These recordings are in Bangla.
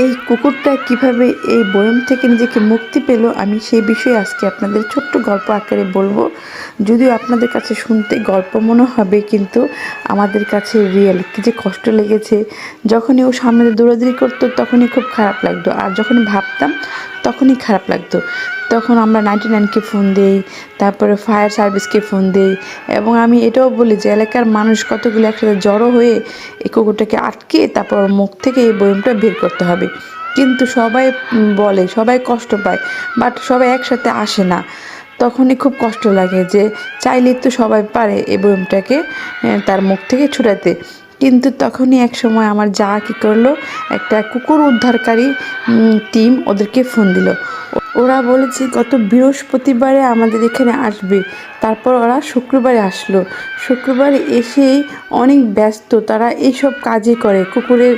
এই কুকুরটা কিভাবে এই বয়ম থেকে নিজেকে মুক্তি পেল, আমি সেই বিষয়ে আজকে আপনাদের ছোট্ট গল্প আকারে বলবো। যদিও আপনাদের কাছে শুনতে গল্প মনে হবে, কিন্তু আমাদের কাছে রিয়েল। কি যে কষ্ট লেগেছে! যখনই ও সামনে দিয়ে দৌড়াদৌড়ি করতো তখনই খুব খারাপ লাগতো, আর যখনই ভাবতাম তখনই খারাপ লাগতো। তখন আমরা 99কে ফোন দিই, তারপরে ফায়ার সার্ভিসকে ফোন দিই, এবং আমি এটাও বলি যে এলাকার মানুষ কতগুলো একসাথে জড়ো হয়ে এই কুকুরটাকে আটকে তারপর ওর মুখ থেকে এই বয়মটা বের করতে হবে। কিন্তু সবাই বলে, সবাই কষ্ট পায়, বাট সবাই একসাথে আসে না। তখনই খুব কষ্ট লাগে যে চাইলেই তো সবাই পারে এই বয়মটাকে তার মুখ থেকে ছুটাতে। কিন্তু তখনই এক সময় আমার যা কী করলো, একটা কুকুর উদ্ধারকারী টিম ওদেরকে ফোন দিল। ওরা বলেছে গত বৃহস্পতিবারে আমাদের এখানে আসবে। তারপর ওরা শুক্রবারে আসলো। শুক্রবারে এসেই অনেক ব্যস্ত, তারা এইসব কাজই করে, কুকুরের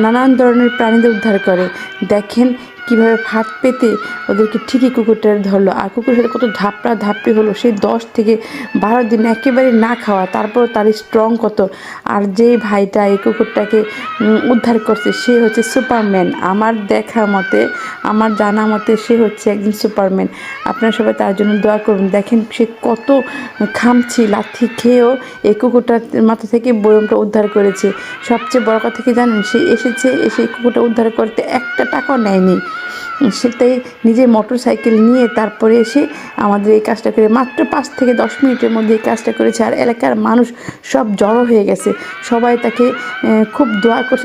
নানান ধরনের প্রাণীদের উদ্ধার করে। দেখেন কীভাবে ফাঁদ পেতে ওদেরকে ঠিকই কুকুরটা ধরলো, আর কুকুরের সাথে কত ধাপড়ি হলো। সেই 10 থেকে 12 দিন একেবারে না খাওয়া, তারপর তার স্ট্রং কত। আর যেই ভাইটা এই কুকুরটাকে উদ্ধার করছে সে হচ্ছে সুপারম্যান। আমার দেখা মতে, আমার জানা মতে সে হচ্ছে একজন সুপারম্যান। আপনারা সবাই তার জন্য দোয়া করুন। দেখেন সে কত খামছি লাথি খেয়েও এই কুকুরটার মাথা থেকে বয়মটা উদ্ধার করেছে। সবচেয়ে বড় কথা কি জানেন, সে এসেছে, এসে কুকুরটা উদ্ধার করতে একটা টাকাও নেয়নি। সেটাই নিজে মোটর সাইকেল নিয়ে তারপরে এসে আমাদের এই কাজটা করে মাত্র 5 থেকে 10 মিনিটের মধ্যে এই কাজটা করেছে। আর এলাকার মানুষ সব জড়ো হয়ে গেছে, সবাই তাকে খুব দোয়া করছে।